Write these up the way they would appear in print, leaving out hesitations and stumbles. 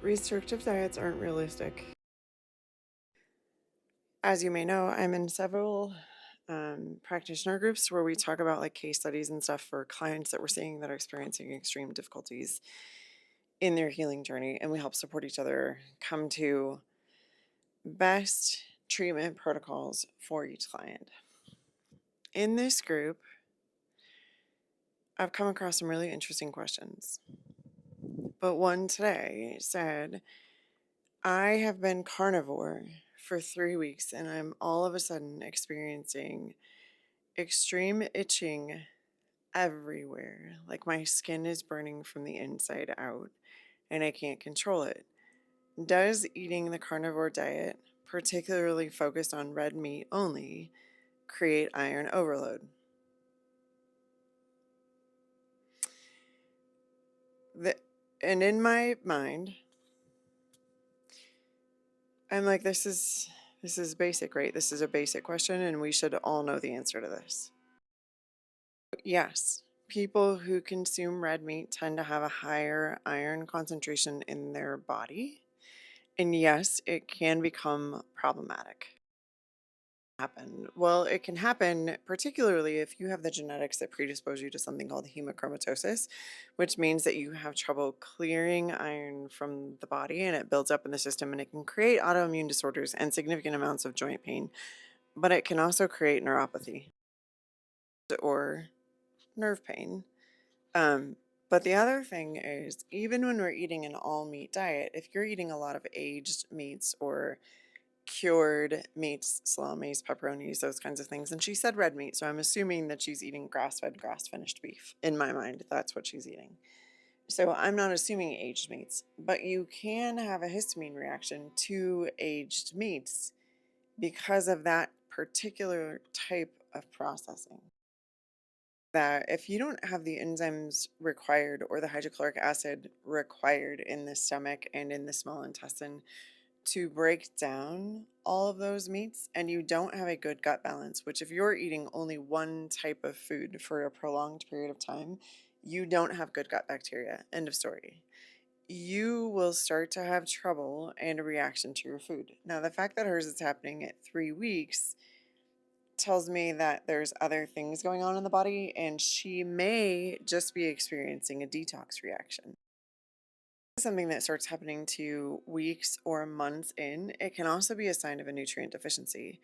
Restrictive diets aren't realistic. As you may know, I'm in several practitioner groups where we talk about like case studies and stuff for clients that we're seeing that are experiencing extreme difficulties in their healing journey, and we help support each other come to best treatment protocols for each client. In this group, I've come across some really interesting questions, but one today said, I have been carnivore for 3 weeks and I'm all of a sudden experiencing extreme itching everywhere. Like my skin is burning from the inside out and I can't control it. Does eating the carnivore diet, particularly focused on red meat only, create iron overload? The, and in my mind, I'm like, this is basic, right? This is a basic question and we should all know the answer to this. Yes, people who consume red meat tend to have a higher iron concentration in their body. And yes, it can become problematic. Well, it can happen particularly if you have the genetics that predispose you to something called hemochromatosis, which means that you have trouble clearing iron from the body and it builds up in the system and it can create autoimmune disorders and significant amounts of joint pain. But it can also create neuropathy or nerve pain. Um, but the other thing is, even when we're eating an all meat diet, if you're eating a lot of aged meats or cured meats, salamis, pepperonis, those kinds of things, and she said red meat, so I'm assuming that she's eating grass fed, grass finished beef. In my mind, that's what she's eating. So I'm not assuming aged meats, but you can have a histamine reaction to aged meats because of that particular type of processing. That if you don't have the enzymes required or the hydrochloric acid required in the stomach and in the small intestine to break down all of those meats, and you don't have a good gut balance, which if you're eating only one type of food for a prolonged period of time, you don't have good gut bacteria. End of story. You will start to have trouble and a reaction to your food. Now, the fact that hers is happening at 3 weeks tells me that there's other things going on in the body and she may just be experiencing a detox reaction. Something that starts happening to weeks or months in, it can also be a sign of a nutrient deficiency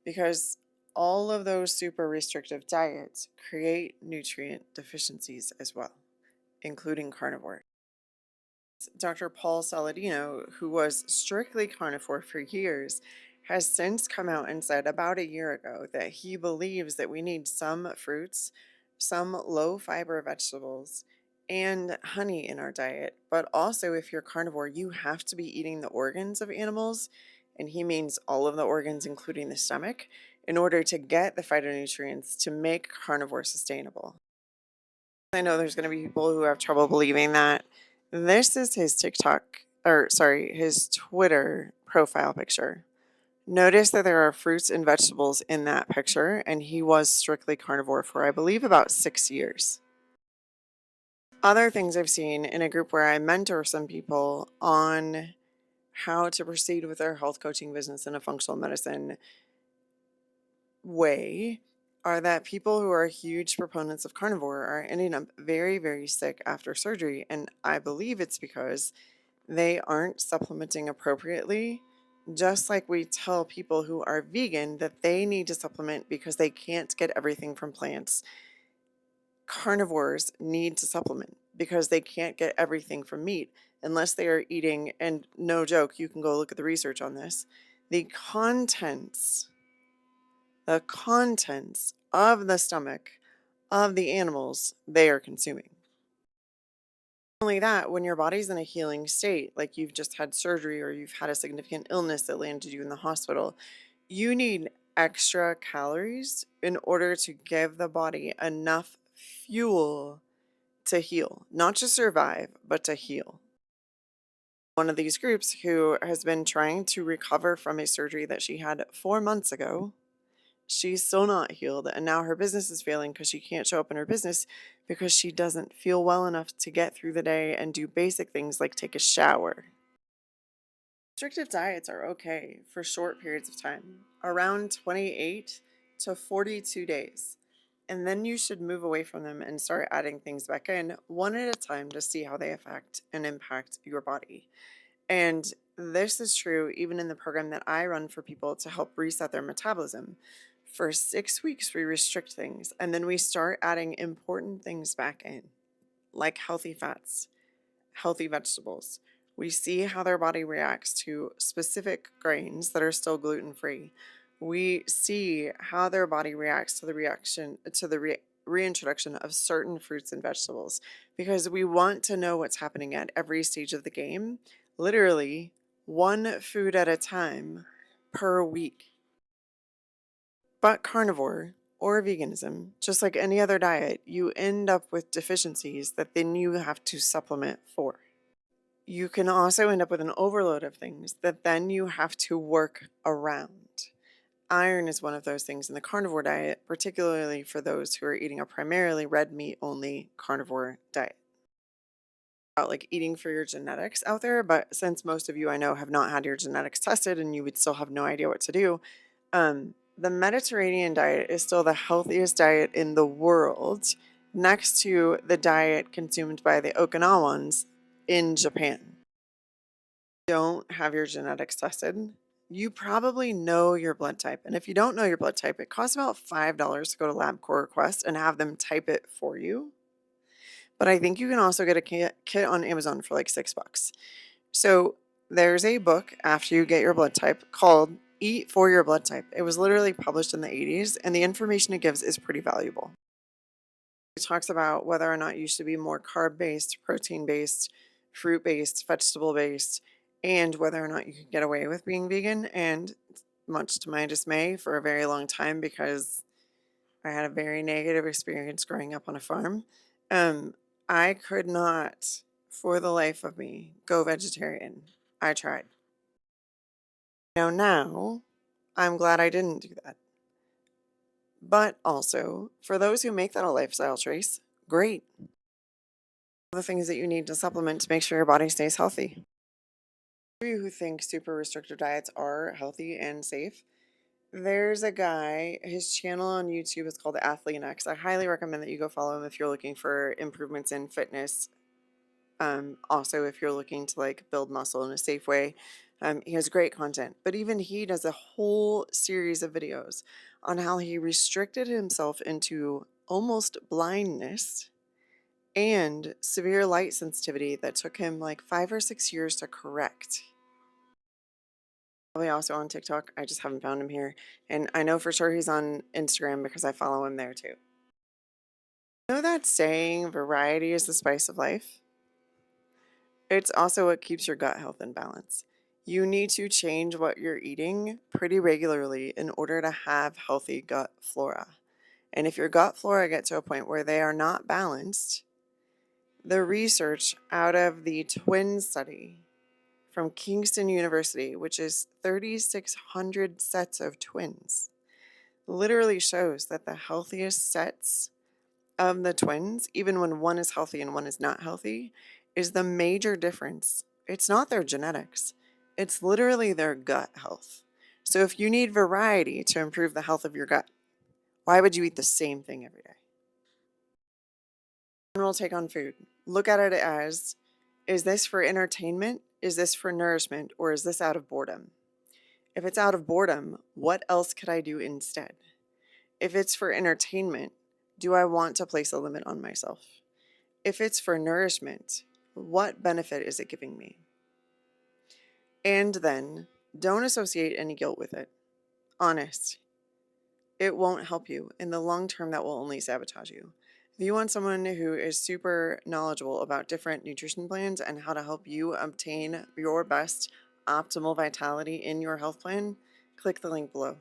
because all of those super restrictive diets create nutrient deficiencies as well, including carnivore. Dr. Paul Saladino, who was strictly carnivore for years, has since come out and said about a year ago that he believes that we need some fruits, some low fiber vegetables, and honey in our diet. But also, if you're carnivore, you have to be eating the organs of animals, and he means all of the organs, including the stomach, in order to get the phytonutrients to make carnivore sustainable. I know there's going to be people who have trouble believing that. This is his TikTok, or sorry, his Twitter profile picture. Notice that there are fruits and vegetables in that picture, and he was strictly carnivore for, I believe, about 6 years. Other things I've seen in a group where I mentor some people on how to proceed with their health coaching business in a functional medicine way are that people who are huge proponents of carnivore are ending up very, very sick after surgery. And I believe it's because they aren't supplementing appropriately. Just like we tell people who are vegan that they need to supplement because they can't get everything from plants, carnivores need to supplement because they can't get everything from meat unless they are eating, and no joke, you can go look at the research on this, the contents of the stomach of the animals they are consuming. Not only that, when your body's in a healing state, like you've just had surgery or you've had a significant illness that landed you in the hospital, you need extra calories in order to give the body enough fuel to heal, not just survive, but to heal. One of these groups who has been trying to recover from a surgery that she had 4 months ago. She's still not healed, and now her business is failing because she can't show up in her business because she doesn't feel well enough to get through the day and do basic things like take a shower. Restrictive diets are okay for short periods of time, around 28 to 42 days. And then you should move away from them and start adding things back in one at a time to see how they affect and impact your body. And this is true even in the program that I run for people to help reset their metabolism. For 6 weeks, we restrict things and then we start adding important things back in, like healthy fats, healthy vegetables. We see how their body reacts to specific grains that are still gluten free. We see how their body reacts to the reintroduction of certain fruits and vegetables because we want to know what's happening at every stage of the game, literally one food at a time per week. But carnivore or veganism, just like any other diet, you end up with deficiencies that then you have to supplement for. You can also end up with an overload of things that then you have to work around. Iron is one of those things in the carnivore diet, particularly for those who are eating a primarily red meat only carnivore diet. About like eating for your genetics out there, but since most of you I know have not had your genetics tested and you would still have no idea what to do, the Mediterranean diet is still the healthiest diet in the world, next to the diet consumed by the Okinawans in Japan. Don't have your genetics tested, you probably know your blood type. And if you don't know your blood type, it costs about $5 to go to LabCorp Request and have them type it for you. But I think you can also get a kit on Amazon for like $6. So there's a book after you get your blood type called Eat for Your Blood Type. It was literally published in the 80s, and the information it gives is pretty valuable. It talks about whether or not you should be more carb-based, protein-based, fruit-based, vegetable-based, and whether or not you can get away with being vegan. And much to my dismay, for a very long time, because I had a very negative experience growing up on a farm, um, I could not, for the life of me, go vegetarian. I tried. Now, I'm glad I didn't do that. But also, for those who make that a lifestyle choice, great. The things that you need to supplement to make sure your body stays healthy. For you who think super restrictive diets are healthy and safe, there's a guy, his channel on YouTube is called Athlete X. I highly recommend that you go follow him if you're looking for improvements in fitness. Also, if you're looking to like build muscle in a safe way, he has great content. But even he does a whole series of videos on how he restricted himself into almost blindness and severe light sensitivity that took him like 5 or 6 years to correct. Probably also on TikTok. I just haven't found him here. And I know for sure he's on Instagram because I follow him there too. You know that saying, variety is the spice of life? It's also what keeps your gut health in balance. You need to change what you're eating pretty regularly in order to have healthy gut flora. And if your gut flora gets to a point where they are not balanced, the research out of the twin study from Kingston University, which is 3,600 sets of twins, literally shows that the healthiest sets of the twins, even when one is healthy and one is not healthy, is the major difference. It's not their genetics, it's literally their gut health. So if you need variety to improve the health of your gut, why would you eat the same thing every day? General take on food. Look at it as, is this for entertainment? Is this for nourishment? Or is this out of boredom? If it's out of boredom, what else could I do instead? If it's for entertainment, do I want to place a limit on myself? If it's for nourishment, what benefit is it giving me? And then don't associate any guilt with it. Honest. It won't help you. In the long term, that will only sabotage you. If you want someone who is super knowledgeable about different nutrition plans and how to help you obtain your best optimal vitality in your health plan, click the link below.